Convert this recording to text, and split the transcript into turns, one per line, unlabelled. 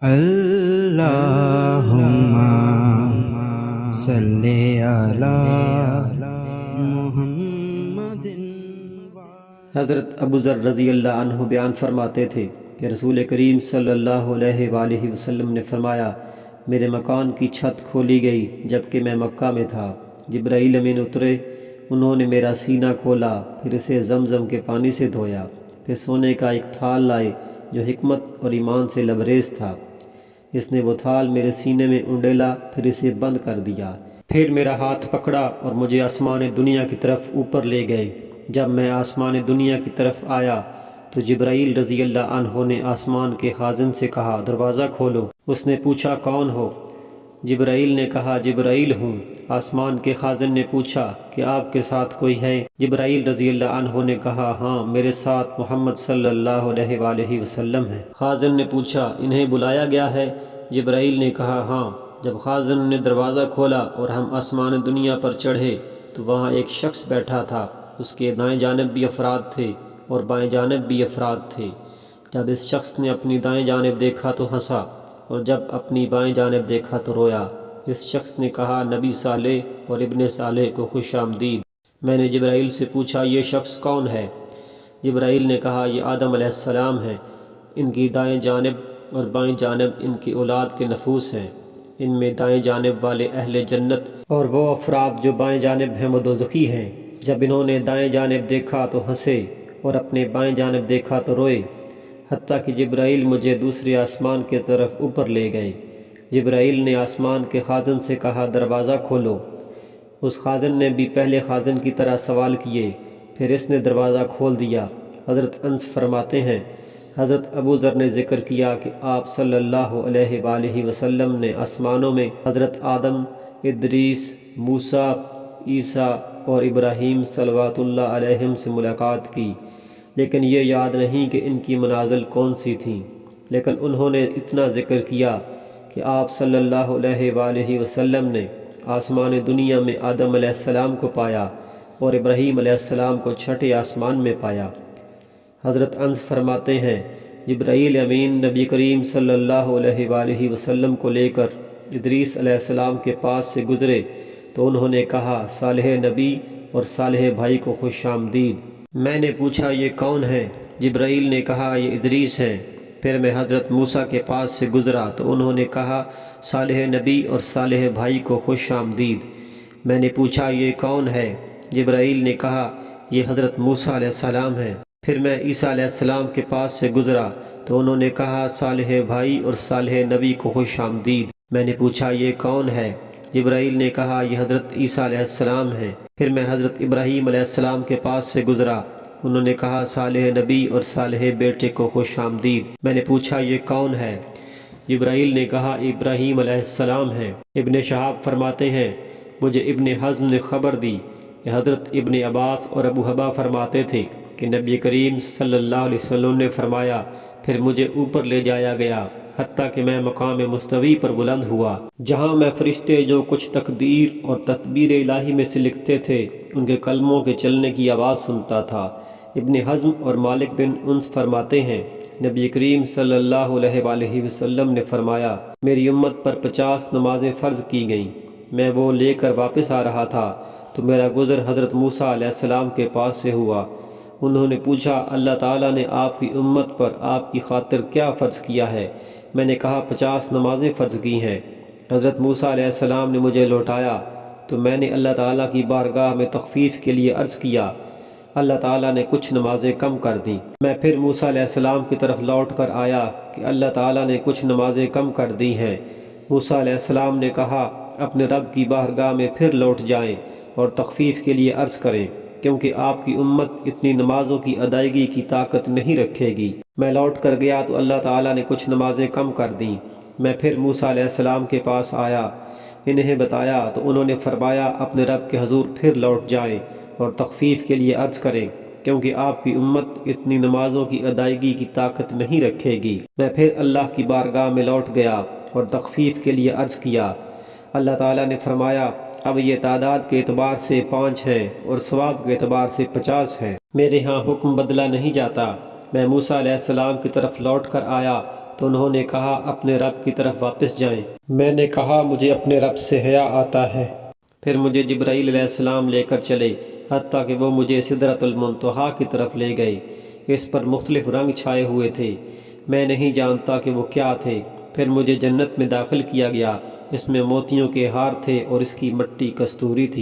اللہم صلی علی محمد۔
حضرت ابو ذر رضی اللہ عنہ بیان فرماتے تھے کہ رسول کریم صلی اللہ علیہ وآلہ وسلم نے فرمایا، میرے مکان کی چھت کھولی گئی جبکہ میں مکہ میں تھا۔ جبرائیل امین اترے، انہوں نے میرا سینہ کھولا، پھر اسے زمزم کے پانی سے دھویا، پھر سونے کا ایک تھال لائے جو حکمت اور ایمان سے لبریز تھا۔ اس نے وہ تھال میرے سینے میں انڈیلا، پھر اسے بند کر دیا، پھر میرا ہاتھ پکڑا اور مجھے آسمان دنیا کی طرف اوپر لے گئے۔ جب میں آسمان دنیا کی طرف آیا تو جبرائیل رضی اللہ عنہ نے آسمان کے خازن سے کہا، دروازہ کھولو۔ اس نے پوچھا، کون ہو؟ جبرائیل نے کہا، جبرائیل ہوں۔ آسمان کے خازن نے پوچھا کہ آپ کے ساتھ کوئی ہے؟ جبرائیل رضی اللہ عنہ نے کہا، ہاں، میرے ساتھ محمد صلی اللہ علیہ وآلہ وسلم ہے۔ خازن نے پوچھا، انہیں بلایا گیا ہے؟ جبرائیل نے کہا، ہاں۔ جب خازن نے دروازہ کھولا اور ہم آسمان دنیا پر چڑھے تو وہاں ایک شخص بیٹھا تھا، اس کے دائیں جانب بھی افراد تھے اور بائیں جانب بھی افراد تھے۔ جب اس شخص نے اپنی دائیں جانب دیکھا تو ہنسا اور جب اپنی بائیں جانب دیکھا تو رویا۔ اس شخص نے کہا، نبی صالح اور ابن صالح کو خوش آمدید۔ میں نے جبرائیل سے پوچھا، یہ شخص کون ہے؟ جبرائیل نے کہا، یہ آدم علیہ السلام ہے۔ ان کی دائیں جانب اور بائیں جانب ان کی اولاد کے نفوس ہیں۔ ان میں دائیں جانب والے اہل جنت اور وہ افراد جو بائیں جانب ہیں وہ دوزخی ہیں۔ جب انہوں نے دائیں جانب دیکھا تو ہنسے اور اپنے بائیں جانب دیکھا تو روئے، حتیٰ کہ جبرائیل مجھے دوسرے آسمان کی طرف اوپر لے گئے۔ جبرائیل نے آسمان کے خازن سے کہا، دروازہ کھولو۔ اس خازن نے بھی پہلے خازن کی طرح سوال کیے، پھر اس نے دروازہ کھول دیا۔ حضرت انس فرماتے ہیں، حضرت ابو ذر نے ذکر کیا کہ آپ صلی اللہ علیہ وآلہ وسلم نے آسمانوں میں حضرت آدم، ادریس، موسیٰ، عیسیٰ اور ابراہیم صلوات اللہ علیہم سے ملاقات کی، لیکن یہ یاد نہیں کہ ان کی منازل کون سی تھیں، لیکن انہوں نے اتنا ذکر کیا کہ آپ صلی اللہ علیہ وآلہ وسلم نے آسمان دنیا میں آدم علیہ السلام کو پایا اور ابراہیم علیہ السلام کو چھٹے آسمان میں پایا۔ حضرت انس فرماتے ہیں، جبرائیل امین نبی کریم صلی اللہ علیہ وآلہ وسلم کو لے کر ادریس علیہ السلام کے پاس سے گزرے تو انہوں نے کہا، صالح نبی اور صالح بھائی کو خوش آمدید۔ میں نے پوچھا، یہ کون ہے؟ جبرائیل نے کہا، یہ ادریس ہیں۔ پھر میں حضرت موسیٰ کے پاس سے گزرا تو انہوں نے کہا، صالح نبی اور صالح بھائی کو خوش آمدید۔ میں نے پوچھا، یہ کون ہے؟ جبرائیل نے کہا، یہ حضرت موسیٰ علیہ السلام ہیں۔ پھر میں عیسیٰ علیہ السلام کے پاس سے گزرا تو انہوں نے کہا، صالح بھائی اور صالح نبی کو خوش آمدید۔ میں نے پوچھا، یہ کون ہے؟ جبرائیل نے کہا، یہ حضرت عیسیٰ علیہ السلام ہیں۔ پھر میں حضرت ابراہیم علیہ السلام کے پاس سے گزرا، انہوں نے کہا، صالح نبی اور صالح بیٹے کو خوش آمدید۔ میں نے پوچھا، یہ کون ہے؟ جبرائیل نے کہا، ابراہیم علیہ السلام ہیں۔ ابن شہاب فرماتے ہیں، مجھے ابن حزم نے خبر دی کہ حضرت ابن عباس اور ابو حبا فرماتے تھے کہ نبی کریم صلی اللہ علیہ وسلم نے فرمایا، پھر مجھے اوپر لے جایا گیا حتیٰ کہ میں مقام مستوی پر بلند ہوا، جہاں میں فرشتے جو کچھ تقدیر اور تدبیر الہی میں سے لکھتے تھے ان کے قلموں کے چلنے کی آواز سنتا تھا۔ ابن حزم اور مالک بن انس فرماتے ہیں، نبی کریم صلی اللہ علیہ وآلہ وسلم نے فرمایا، میری امت پر 50 نمازیں فرض کی گئیں۔ میں وہ لے کر واپس آ رہا تھا تو میرا گزر حضرت موسیٰ علیہ السلام کے پاس سے ہوا۔ انہوں نے پوچھا، اللہ تعالیٰ نے آپ کی امت پر آپ کی خاطر کیا فرض کیا ہے؟ میں نے کہا، 50 نمازیں فرض کی ہیں۔ حضرت موسیٰ علیہ السلام نے مجھے لوٹایا تو میں نے اللہ تعالیٰ کی بارگاہ میں تخفیف کے لیے عرض کیا، اللہ تعالیٰ نے کچھ نمازیں کم کر دیں۔ میں پھر موسیٰ علیہ السلام کی طرف لوٹ کر آیا کہ اللہ تعالیٰ نے کچھ نمازیں کم کر دی ہیں۔ موسیٰ علیہ السلام نے کہا، اپنے رب کی بارگاہ میں پھر لوٹ جائیں اور تخفیف کے لیے عرض کریں، کیونکہ آپ کی امت اتنی نمازوں کی ادائیگی کی طاقت نہیں رکھے گی۔ میں لوٹ کر گیا تو اللہ تعالیٰ نے کچھ نمازیں کم کر دیں۔ میں پھر موسیٰ علیہ السلام کے پاس آیا، انہیں بتایا تو انہوں نے فرمایا، اپنے رب کے حضور پھر لوٹ جائیں اور تخفیف کے لیے عرض کریں، کیونکہ آپ کی امت اتنی نمازوں کی ادائیگی کی طاقت نہیں رکھے گی۔ میں پھر اللہ کی بارگاہ میں لوٹ گیا اور تخفیف کے لیے عرض کیا۔ اللہ تعالیٰ نے فرمایا، اب یہ تعداد کے اعتبار سے 5 ہیں اور ثواب کے اعتبار سے 50 ہیں۔ میرے ہاں حکم بدلا نہیں جاتا۔ میں موسیٰ علیہ السلام کی طرف لوٹ کر آیا تو انہوں نے کہا اپنے رب کی طرف واپس جائیں۔ میں نے کہا مجھے اپنے رب سے حیا آتا ہے۔ پھر مجھے جبرائیل علیہ السلام لے کر چلے حتیٰ کہ وہ مجھے سدرۃ المنتہا کی طرف لے گئے۔ اس پر مختلف رنگ چھائے ہوئے تھے، میں نہیں جانتا کہ وہ کیا تھے۔ پھر مجھے جنت میں داخل کیا گیا، اس میں موتیوں کے ہار تھے اور اس کی مٹی کستوری تھی۔